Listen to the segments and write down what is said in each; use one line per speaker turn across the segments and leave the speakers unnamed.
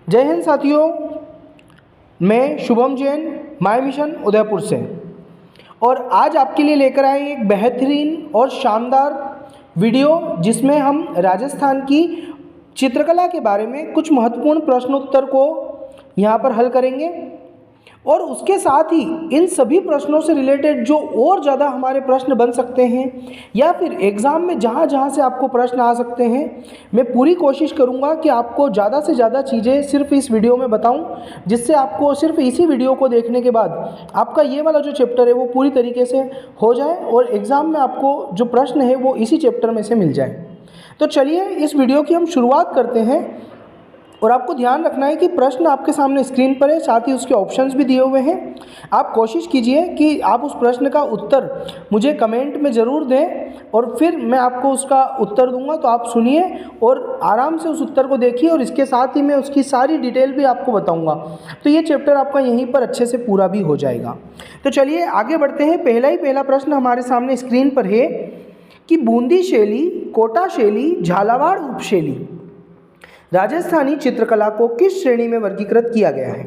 जय हिंद साथियों, मैं शुभम जैन माय मिशन उदयपुर से और आज आपके लिए लेकर आए एक बेहतरीन और शानदार वीडियो जिसमें हम राजस्थान की चित्रकला के बारे में कुछ महत्वपूर्ण प्रश्नोत्तर को यहाँ पर हल करेंगे और उसके साथ ही इन सभी प्रश्नों से रिलेटेड जो और ज़्यादा हमारे प्रश्न बन सकते हैं या फिर एग्ज़ाम में जहाँ जहाँ से आपको प्रश्न आ सकते हैं, मैं पूरी कोशिश करूँगा कि आपको ज़्यादा से ज़्यादा चीज़ें सिर्फ इस वीडियो में बताऊँ, जिससे आपको सिर्फ इसी वीडियो को देखने के बाद आपका ये वाला जो चैप्टर है वो पूरी तरीके से हो जाए और एग्ज़ाम में आपको जो प्रश्न है वो इसी चैप्टर में से मिल जाए। तो चलिए इस वीडियो की हम शुरुआत करते हैं और आपको ध्यान रखना है कि प्रश्न आपके सामने स्क्रीन पर है, साथ ही उसके ऑप्शंस भी दिए हुए हैं। आप कोशिश कीजिए कि आप उस प्रश्न का उत्तर मुझे कमेंट में ज़रूर दें और फिर मैं आपको उसका उत्तर दूंगा, तो आप सुनिए और आराम से उस उत्तर को देखिए और इसके साथ ही मैं उसकी सारी डिटेल भी आपको बताऊंगा, तो ये चैप्टर आपका यहीं पर अच्छे से पूरा भी हो जाएगा। तो चलिए आगे बढ़ते हैं। पहला प्रश्न हमारे सामने स्क्रीन पर है कि बूंदी शैली, कोटा शैली, झालावाड़ उपशैली राजस्थानी चित्रकला को किस श्रेणी में वर्गीकृत किया गया है?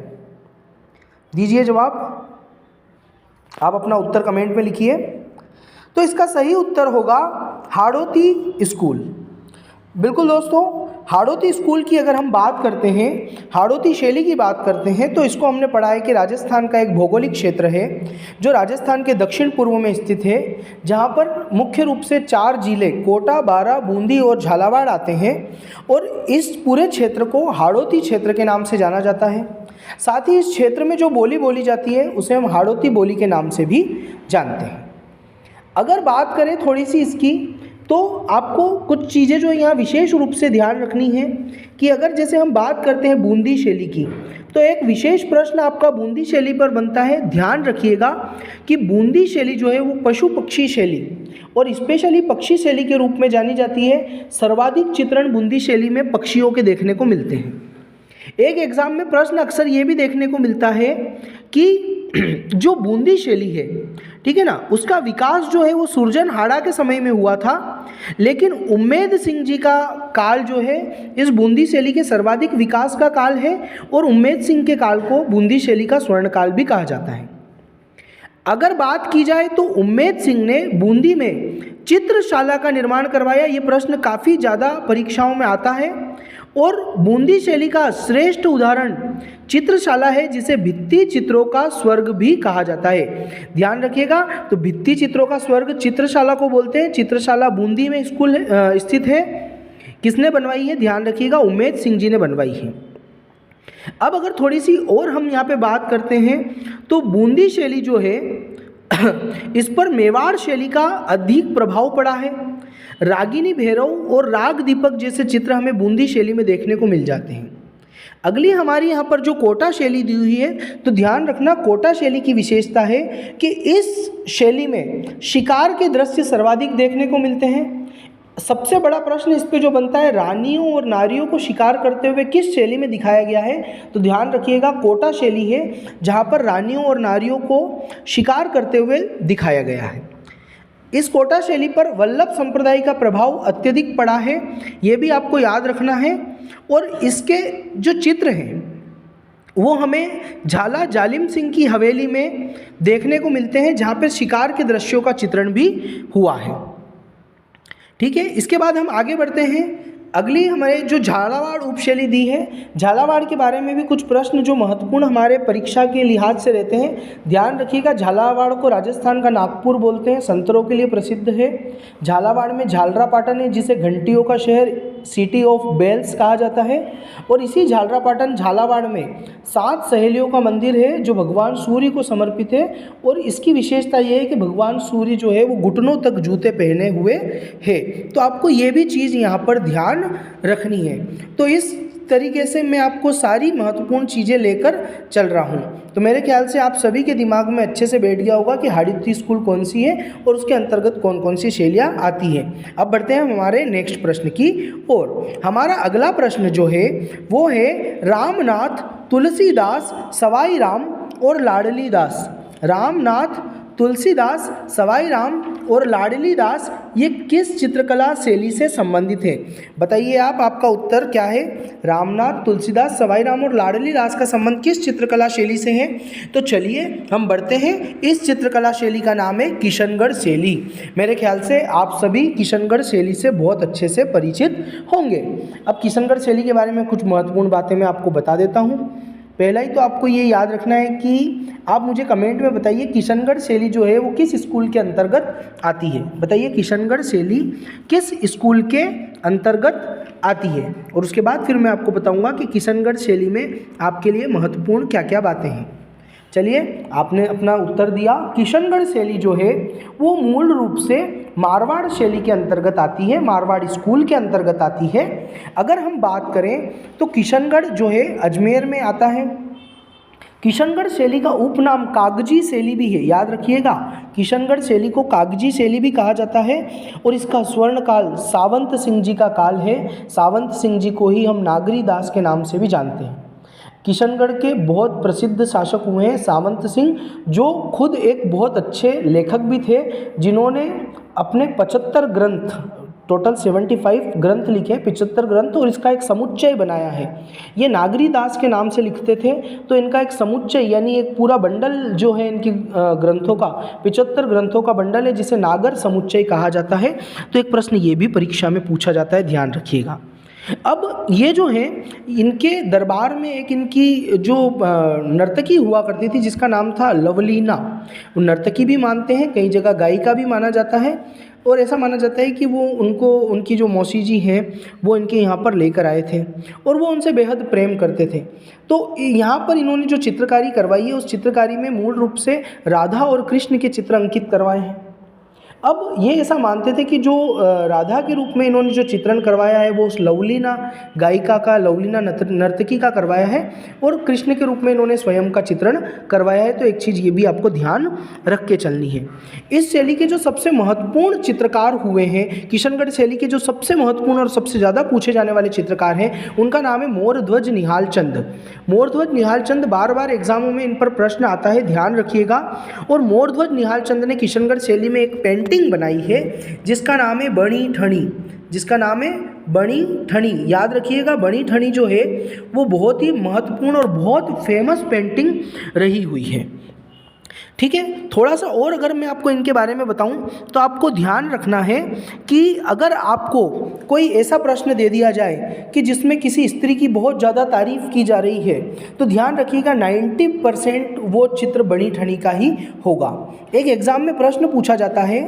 दीजिए जवाब। आप अपना उत्तर कमेंट में लिखिए। तो इसका सही उत्तर होगा हाड़ौती स्कूल। बिल्कुल दोस्तों, हाड़ौती स्कूल की अगर हम बात करते हैं, हाड़ौती शैली की बात करते हैं, तो इसको हमने पढ़ा है कि राजस्थान का एक भौगोलिक क्षेत्र है जो राजस्थान के दक्षिण पूर्व में स्थित है, जहां पर मुख्य रूप से 4 जिले कोटा, बारा, बूंदी और झालावाड़ आते हैं और इस पूरे क्षेत्र को हाड़ौती क्षेत्र के नाम से जाना जाता है। साथ ही इस क्षेत्र में जो बोली बोली जाती है उसे हम हाड़ौती बोली के नाम से भी जानते हैं। अगर बात करें थोड़ी सी इसकी, तो आपको कुछ चीज़ें जो यहाँ विशेष रूप से ध्यान रखनी है कि अगर जैसे हम बात करते हैं बूंदी शैली की, तो एक विशेष प्रश्न आपका बूंदी शैली पर बनता है। ध्यान रखिएगा कि बूंदी शैली जो है वो पशु पक्षी शैली और स्पेशली पक्षी शैली के रूप में जानी जाती है। सर्वाधिक चित्रण बूंदी शैली में पक्षियों के देखने को मिलते हैं। एक एग्जाम में प्रश्न अक्सर ये भी देखने को मिलता है कि जो बूंदी शैली है, ठीक है ना, उसका विकास जो है वो सुरजनहाड़ा के समय में हुआ था, लेकिन उम्मेद सिंह जी का काल जो है इस बूंदी शैली के सर्वाधिक विकास का काल है और उम्मेद सिंह के काल को बूंदी शैली का स्वर्ण काल भी कहा जाता है। अगर बात की जाए तो उम्मेद सिंह ने बूंदी में चित्रशाला का निर्माण करवाया। ये प्रश्न काफ़ी ज़्यादा परीक्षाओं में आता है और बूंदी शैली का श्रेष्ठ उदाहरण चित्रशाला है, जिसे भित्ति चित्रों का स्वर्ग भी कहा जाता है। ध्यान रखिएगा, तो भित्ति चित्रों का स्वर्ग चित्रशाला को बोलते हैं। चित्रशाला बूंदी में स्कूल स्थित है। किसने बनवाई है? ध्यान रखिएगा, उम्मेद सिंह जी ने बनवाई है। अब अगर थोड़ी सी और हम यहाँ पे बात करते हैं तो बूंदी शैली जो है इस पर मेवाड़ शैली का अधिक प्रभाव पड़ा है। रागिनी भैरव और राग दीपक जैसे चित्र हमें बूंदी शैली में देखने को मिल जाते हैं। अगली हमारी यहाँ पर जो कोटा शैली दी हुई है, तो ध्यान रखना, कोटा शैली की विशेषता है कि इस शैली में शिकार के दृश्य सर्वाधिक देखने को मिलते हैं। सबसे बड़ा प्रश्न इस पे जो बनता है, रानियों और नारियों को शिकार करते हुए किस शैली में दिखाया गया है? तो ध्यान रखिएगा, कोटा शैली है जहाँ पर रानियों और नारियों को शिकार करते हुए दिखाया गया है। इस कोटा शैली पर वल्लभ संप्रदाय का प्रभाव अत्यधिक पड़ा है, ये भी आपको याद रखना है। और इसके जो चित्र हैं वो हमें झाला जालिम सिंह की हवेली में देखने को मिलते हैं, जहाँ पर शिकार के दृश्यों का चित्रण भी हुआ है। ठीक है, इसके बाद हम आगे बढ़ते हैं। अगली हमारे जो झालावाड़ उपशैली दी है, झालावाड़ के बारे में भी कुछ प्रश्न जो महत्वपूर्ण हमारे परीक्षा के लिहाज से रहते हैं। ध्यान रखिएगा, झालावाड़ को राजस्थान का नागपुर बोलते हैं, संतरों के लिए प्रसिद्ध है। झालावाड़ में झालरापाटन है, जिसे घंटियों का शहर, सिटी ऑफ बेल्स कहा जाता है। और इसी झालरापाटन झालावाड़ में 7 सहेलियों का मंदिर है जो भगवान सूर्य को समर्पित है। और इसकी विशेषता ये है कि भगवान सूर्य जो है वो घुटनों तक जूते पहने हुए है। तो आपको ये भी चीज़ यहाँ पर ध्यान रखनी है। तो इस तरीके से मैं आपको सारी महत्वपूर्ण चीज़ें लेकर चल रहा हूँ। तो मेरे ख्याल से आप सभी के दिमाग में अच्छे से बैठ गया होगा कि हाड़ौती स्कूल कौन सी है और उसके अंतर्गत कौन कौन सी शैलियाँ आती हैं। अब बढ़ते हैं हमारे नेक्स्ट प्रश्न की ओर। हमारा अगला प्रश्न जो है वो है रामनाथ, तुलसीदास, सवाई राम और लाडली दास। रामनाथ, तुलसीदास, सवाई राम और लाडली दास ये किस चित्रकला शैली से संबंधित है? बताइए आप, आपका उत्तर क्या है? रामनाथ, तुलसीदास, सवाई राम और लाडली दास का संबंध किस चित्रकला शैली से है? तो चलिए हम बढ़ते हैं। इस चित्रकला शैली का नाम है किशनगढ़ शैली। मेरे ख्याल से आप सभी किशनगढ़ शैली से बहुत अच्छे से परिचित होंगे। अब किशनगढ़ शैली के बारे में कुछ महत्वपूर्ण बातें मैं आपको बता देता हूँ। पहला ही तो आपको ये याद रखना है कि आप मुझे कमेंट में बताइए किशनगढ़ शैली जो है वो किस स्कूल के अंतर्गत आती है। बताइए किशनगढ़ शैली किस स्कूल के अंतर्गत आती है, और उसके बाद फिर मैं आपको बताऊंगा कि किशनगढ़ शैली में आपके लिए महत्वपूर्ण क्या क्या बातें हैं। चलिए, आपने अपना उत्तर दिया। किशनगढ़ शैली जो है वो मूल रूप से मारवाड़ शैली के अंतर्गत आती है, मारवाड़ स्कूल के अंतर्गत आती है। अगर हम बात करें तो किशनगढ़ जो है अजमेर में आता है। किशनगढ़ शैली का उपनाम कागजी शैली भी है, याद रखिएगा। किशनगढ़ शैली को कागजी शैली भी कहा जाता है, और इसका स्वर्ण काल सावंत सिंह जी का काल है। सावंत सिंह जी को ही हम नागरी दास के नाम से भी जानते हैं। किशनगढ़ के बहुत प्रसिद्ध शासक हुए हैं सावंत सिंह, जो खुद एक बहुत अच्छे लेखक भी थे, जिन्होंने अपने 75 ग्रंथ, टोटल 75 ग्रंथ लिखे, 75 ग्रंथ, और इसका एक समुच्चय बनाया है। ये नागरी दास के नाम से लिखते थे, तो इनका एक समुच्चय यानी एक पूरा बंडल जो है इनकी ग्रंथों का, 75 ग्रंथों का बंडल है, जिसे नागर समुच्चय कहा जाता है। तो एक प्रश्न ये भी परीक्षा में पूछा जाता है, ध्यान रखिएगा। अब ये जो है, इनके दरबार में एक इनकी जो नर्तकी हुआ करती थी जिसका नाम था लवलीना। वो नर्तकी भी मानते हैं, कई जगह गायिका भी माना जाता है, और ऐसा माना जाता है कि वो उनकी जो मौसी जी हैं वो इनके यहाँ पर लेकर आए थे, और वो उनसे बेहद प्रेम करते थे। तो यहाँ पर इन्होंने जो चित्रकारी करवाई है, उस चित्रकारी में मूल रूप से राधा और कृष्ण के चित्र अंकित करवाए हैं। अब ये ऐसा मानते थे कि जो राधा के रूप में इन्होंने जो चित्रण करवाया है वो उस लवलीना गायिका का, लवलीना नर्तकी का करवाया है, और कृष्ण के रूप में इन्होंने स्वयं का चित्रण करवाया है। तो एक चीज़ ये भी आपको ध्यान रख के चलनी है। इस शैली के जो सबसे महत्वपूर्ण चित्रकार हुए हैं, किशनगढ़ शैली के जो सबसे महत्वपूर्ण और सबसे ज़्यादा पूछे जाने वाले चित्रकार हैं, उनका नाम है मोरध्वज निहाल चंद। मोरध्वज निहाल चंद, बार बार एग्जामों में इन पर प्रश्न आता है, ध्यान रखिएगा। और मोरध्वज निहाल चंद ने किशनगढ़ शैली में एक पेंटिंग बनाई है जिसका नाम है बणी ठणी। जिसका नाम है बणी ठणी, याद रखिएगा। बणी ठणी जो है वो बहुत ही महत्वपूर्ण और बहुत फेमस पेंटिंग रही हुई है। ठीक है, थोड़ा सा और अगर मैं आपको इनके बारे में बताऊं तो आपको ध्यान रखना है कि अगर आपको कोई ऐसा प्रश्न दे दिया जाए कि जिसमें किसी स्त्री की बहुत ज़्यादा तारीफ की जा रही है, तो ध्यान रखिएगा 90% वो चित्र बणी ठणी का ही होगा। एक एग्जाम में प्रश्न पूछा जाता है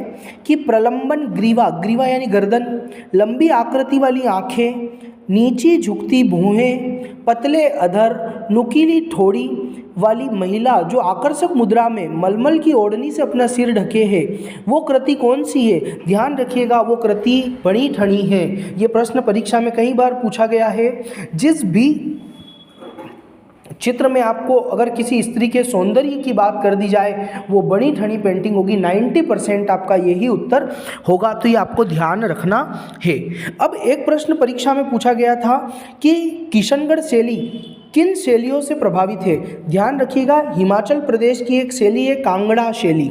कि प्रलंबन ग्रीवा, ग्रीवा यानी गर्दन, लंबी आकृति वाली आँखें, नीची झुकती भौहें, पतले अधर, नुकीली ठोड़ी वाली महिला जो आकर्षक मुद्रा में मलमल की ओढ़नी से अपना सिर ढके है, वो कृति कौन सी है? ध्यान रखिएगा, वो कृति बणी ठणी है। ये प्रश्न परीक्षा में कई बार पूछा गया है। जिस भी चित्र में आपको अगर किसी स्त्री के सौंदर्य की बात कर दी जाए वो बणी ठणी पेंटिंग होगी, 90% आपका यही उत्तर होगा। तो ये आपको ध्यान रखना है। अब एक प्रश्न परीक्षा में पूछा गया था कि किशनगढ़ शैली किन शैलियों से प्रभावित है? ध्यान रखिएगा, हिमाचल प्रदेश की एक शैली है कांगड़ा शैली।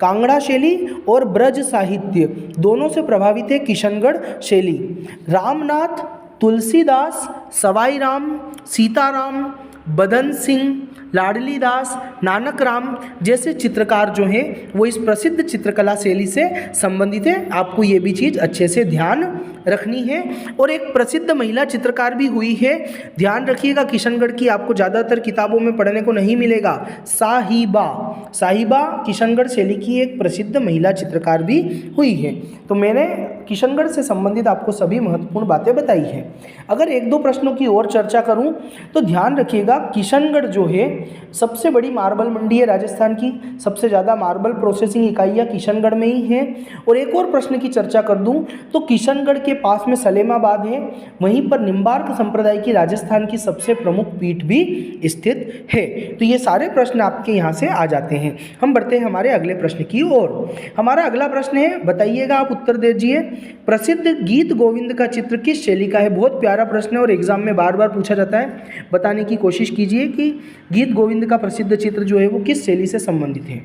कांगड़ा शैली और ब्रज साहित्य दोनों से प्रभावित है किशनगढ़ शैली। रामनाथ, तुलसीदास, सवाई राम, सीताराम, बदन सिंह, लाडली दास, नानक राम जैसे चित्रकार जो हैं वो इस प्रसिद्ध चित्रकला शैली से संबंधित है। आपको ये भी चीज़ अच्छे से ध्यान रखनी है। और एक प्रसिद्ध महिला चित्रकार भी हुई है, ध्यान रखिएगा। किशनगढ़ की आपको ज़्यादातर किताबों में पढ़ने को नहीं मिलेगा। साहिबा, साहिबा किशनगढ़ शैली की एक प्रसिद्ध महिला चित्रकार भी हुई है। तो मैंने किशनगढ़ से संबंधित आपको सभी महत्वपूर्ण बातें बताई हैं। अगर एक दो प्रश्नों की और चर्चा करूं तो ध्यान रखिएगा, किशनगढ़ जो है सबसे बड़ी मार्बल मंडी है राजस्थान की, सबसे ज़्यादा मार्बल प्रोसेसिंग इकाइयाँ किशनगढ़ में ही हैं। और एक और प्रश्न की चर्चा कर दूं तो किशनगढ़ के पास में सलेमाबाद है, वहीं पर निम्बार्क संप्रदाय की राजस्थान की सबसे प्रमुख पीठ भी स्थित है। तो ये सारे प्रश्न आपके यहाँ से आ जाते हैं। हम बढ़ते हैं हमारे अगले प्रश्न की ओर। हमारा अगला प्रश्न है, बताइएगा, आप उत्तर दीजिए। प्रसिद्ध गीत गोविंद का चित्र किस शैली का है? बहुत प्यारा प्रश्न है और एग्जाम में बार बार पूछा जाता है। बताने की कोशिश कीजिए कि गीत गोविंद का प्रसिद्ध चित्र जो है वो किस शैली से संबंधित है।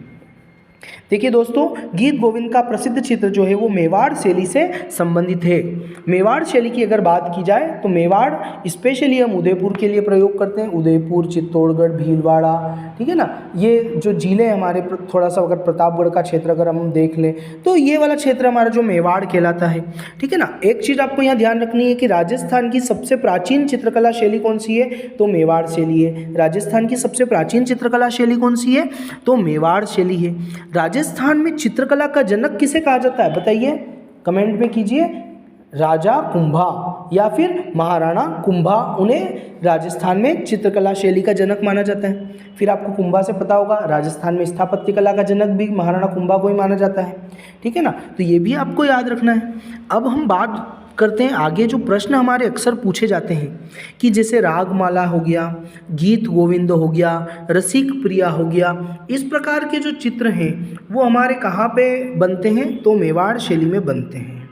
देखिए दोस्तों, गीत गोविंद का प्रसिद्ध चित्र जो है वो मेवाड़ शैली से संबंधित है। मेवाड़ शैली की अगर बात की जाए तो मेवाड़ स्पेशली हम उदयपुर के लिए प्रयोग करते हैं। उदयपुर, चित्तौड़गढ़, भीलवाड़ा, ठीक है ना, ये जो जिले हमारे थोड़ा सा अगर प्रतापगढ़ का क्षेत्र अगर हम देख लें तो ये वाला क्षेत्र हमारा जो मेवाड़ कहलाता है, ठीक है ना। एक चीज़ आपको यहाँ ध्यान रखनी है कि राजस्थान की सबसे प्राचीन चित्रकला शैली कौन सी है, तो मेवाड़ शैली है। राजस्थान की सबसे प्राचीन चित्रकला शैली कौन सी है, तो मेवाड़ शैली है। राजस्थान में चित्रकला का जनक किसे कहा जाता है, बताइए, कमेंट में कीजिए। राजा कुंभा या फिर महाराणा कुंभा, उन्हें राजस्थान में चित्रकला शैली का जनक माना जाता है। फिर आपको कुंभा से पता होगा, राजस्थान में स्थापत्य कला का जनक भी महाराणा कुंभा को ही माना जाता है, ठीक है ना। तो ये भी आपको याद रखना है। अब हम बात करते हैं आगे, जो प्रश्न हमारे अक्सर पूछे जाते हैं कि जैसे रागमाला हो गया, गीत गोविंद हो गया, रसिक प्रिया हो गया, इस प्रकार के जो चित्र हैं वो हमारे कहाँ पे बनते हैं, तो मेवाड़ शैली में बनते हैं।